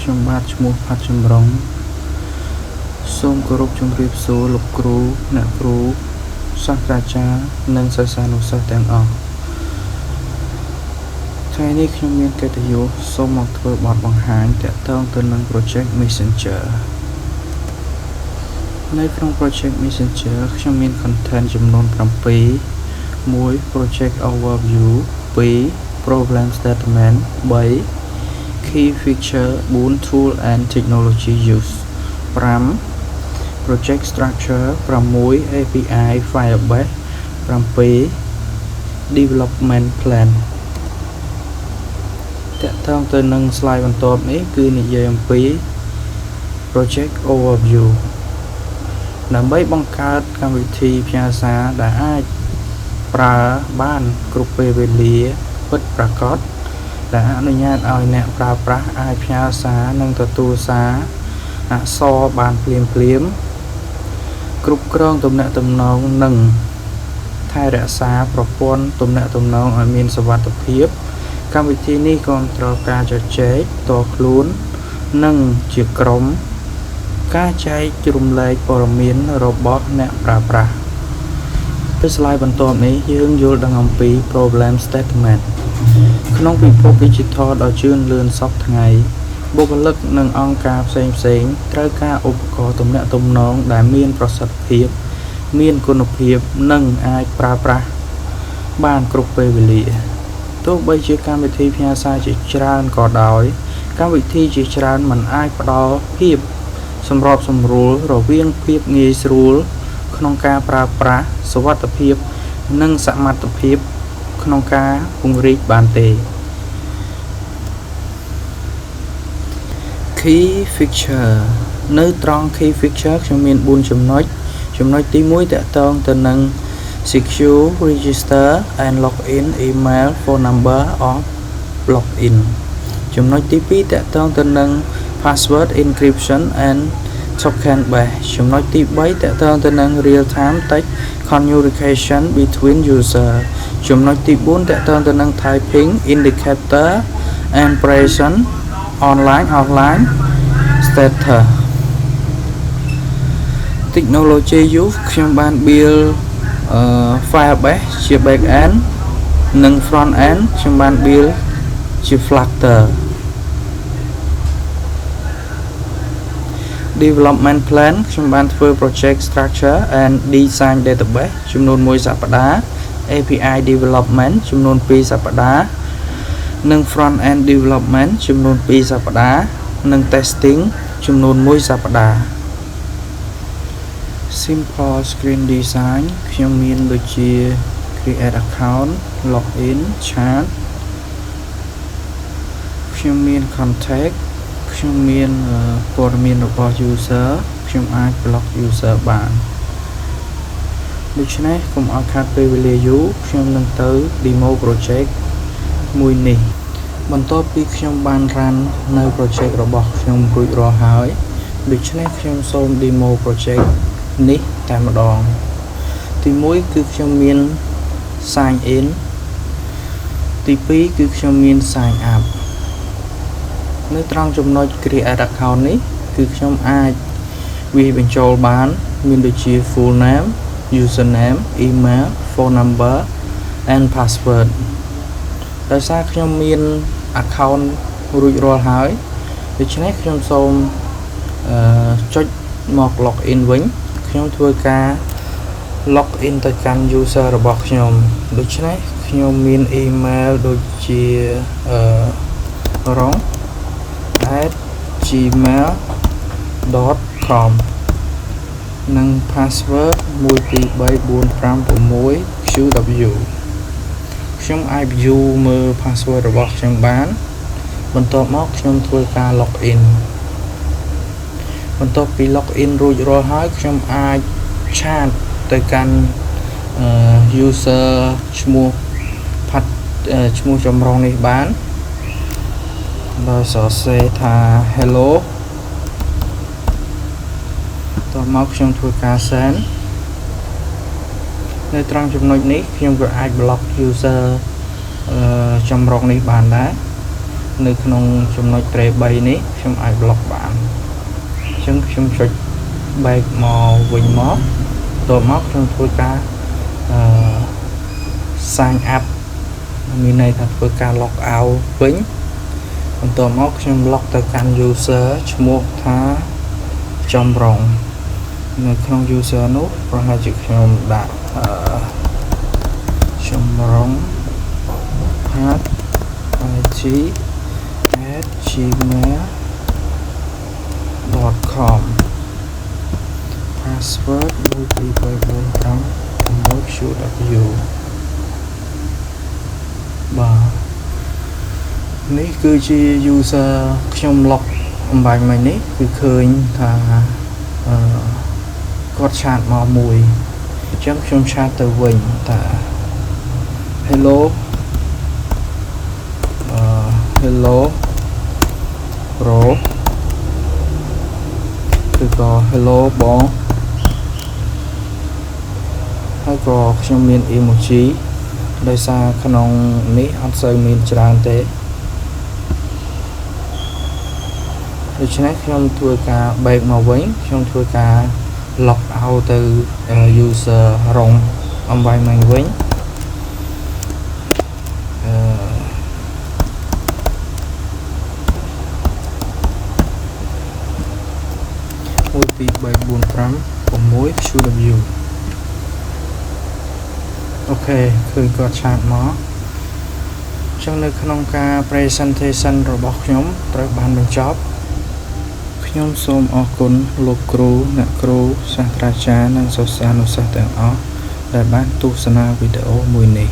ខ្ញុំបាទឈ្មោះផាត់ចម្រុងសូមគោរពជម្រាបសួរលោកគ្រូអ្នកគ្រូសាស្ត្រាចារ្យនិងសិស្សានុសិស្សទាំងអស់ថ្ងៃនេះខ្ញុំមានកិត្តិយសសូមមកធ្វើបទបង្ហាញទាក់ទងទៅនឹង Project Messenger នៅក្នុង Project Messenger ខ្ញុំមាន content ចំនួន7 1 Project Overview 2 Problem Statement 3 Key Feature 4 Tool and Technology Use 5 Project Structure 6 API Firebase 7 Development Plan តាក់ទងទៅនឹង slide បន្ទាប់នេះគឺនិយាយអំពី Project Overview ដើម្បីបង្កើតកម្មវិធីផ្ញើសារដែលអាចប្រើបានគ្រប់ពេលវេលាពិតប្រាកដដែលអនុញ្ញាតឲ្យអ្នកប្រើប្រាស់អាចផ្ញើសារនិងទទួលសារអក្សរបានភ្លាមគ្រប់គ្រងទំនាក់ទំនងនិងថែរក្សាប្រព័ន្ធទំនាក់ទំនងឲ្យមានសុវត្ថិភាពកម្មវិធីនេះគាំទ្រការជជែកតខ្លួននិងជាក្រុមការចែករំលែកព័ត៌មានរបស់អ្នកប្រើប្រាស់ទៅ slide បន្ទាប់នេះយើងយល់ដឹងអំពី Problem Statement ក្នុងពិភព Digital ដ៏ជឿនលឿនសពថ្ងៃបុគ្គលិកនិងអង្គការផ្សេងៗត្រូវការឧបករណ៍ទំនាក់ទំនងដែលមានប្រសិទ្ធភាពមានគុណភាពនិងអាចប្រើប្រាស់បានគ្រប់ពេលវេលាទោះបីជាកម្មវិធីផ្ញើសារជាច្រើនក៏ដោយកម្មវិធីជាច្រើនមិនអាចផ្ដល់ភាពសម្របសម្រួលរវាងភាពងាយស្រួលក្នុងការប្រើប្រាស់សុវត្ថិភាពនិងសមត្ថភាពក្នុងការពង្រីកបានទេ Key Feature នៅត្រង់ Key Feature ខ្ញុំមាន4ចំណុចទី1តាក់ទងទៅនឹង Secure Register and Login Email Phone Number of Login ចំណុចទី2តាក់ទងទៅនឹង Password Encryption and Token Base ចំណុចទី3តាក់ទងទៅនឹង Real Time Text Communication between user ចំណុចទី4តាក់ទងទៅនឹង Typing Indicator and Pression Online Offline Status Technology Use ខ្ញុំបាន build Firebase ជា back end និង front end ខ្ញុំបាន build ជា Flutter Development Plan ខ្ញុំបានធ្វើ Project Structure and Design Database ចំនួន1សប្តាហ៍ API Development ចំនួន2សប្តាហ៍និង Front End Development ចំនួន2សប្តាហ៍និង Testing ចំនួន1សប្តាហ៍ Simple Screen Design ខ្ញុំមានដូចជា Create Account Login Chat ខ្ញុំមាន Contact ខ្ញុំមានព័ត៌មានរបស់ user ខ្ញុំអាច block user បានដូច្នេះកុំឲ្យខាតពេលវេលាយូរខ្ញុំនឹងទៅ demo project មួយនេះបន្ទាប់ពីខ្ញុំបាន run នៅ project របស់ខ្ញុំរួចរាល់ហើយដូច្នេះខ្ញុំសូម demo project នេះតែម្ដងទី1គឺខ្ញុំមាន sign in ទី2គឺខ្ញុំមាន sign upនៅត្រង់ចំណុច create account នេះគឺខ្ញុំអាចវាយបញ្ចូលបានមានដូចជា full name username email phone number and password ដោយសារខ្ញុំមាន account រួចរាល់ហើយដូច្នេះខ្ញុំសូមចុចមក login វិញខ្ញុំធ្វើការ login ទៅកាន់ user របស់ខ្ញុំដូច្នេះខ្ញុំមាន email ដូចជា rong@gmail.com និង password 1234566qw ខ្ញុំអាច view មើល password របស់ខ្ញុំបានបន្ទាប់មកខ្ញុំធ្វើការ login បន្ទាប់ពី login រួចរាល់ហើយខ្ញុំអាច chat ទៅកាន់ user ឈ្មោះចម្រុងនេះបានដោយសរសេរថា hello តោះមកខ្ញុំធ្វើការ send នៅត្រង់ចំណុចនេះខ្ញុំក៏អាច block user ចម្រុងនេះបានដែរ នៅក្នុងចំណុច tray 3 នេះខ្ញុំអាច block បានអញ្ចឹងខ្ញុំចុច back មកវិញមកបន្ទាប់មកខ្ញុំធ្វើការ sign up មានន័យថាធ្វើការ log out វិញបន្ទាប់មកខ្ញុំ log ទៅកាន់ user ឈ្មោះថាចំរងនៅក្នុង user នោះប្រហែលជាខ្ញុំដាក់ចំរង it@gmail.com password 12345 បាទនេះគឺជា user ខ្ញុំ log អំបញ្ញមិញនេះគឺឃើញថាគាត់ឆាតមកមួយអញ្ចឹងខ្ញុំឆាតទៅវិញថា hello hello bro ឬក៏ hello បងហើយក៏ខ្ញុំមាន emoji ដោយសារក្នុងនេះអត់សូវមានច្រើនទេដូច្នេះខ្ញុំធ្វើការ back មកវិញខ្ញុំធ្វើការ log out ទៅ user រងអំបញ្ញមិញវិញ1 2 3 4 5 6 QW អូខេឃើញគាត់ឆាតមកអញ្ចឹងនៅក្នុងការ presentation របស់ខ្ញុំត្រូវបានបញ្ចប់ខ្ញុំសូមអរគុណលោកគ្រូអ្នកគ្រូសាស្ត្រាចារ្យនិងសិស្សានុសិស្សទាំងអស់ដែលបានទស្សនាវីដេអូមួយនេះ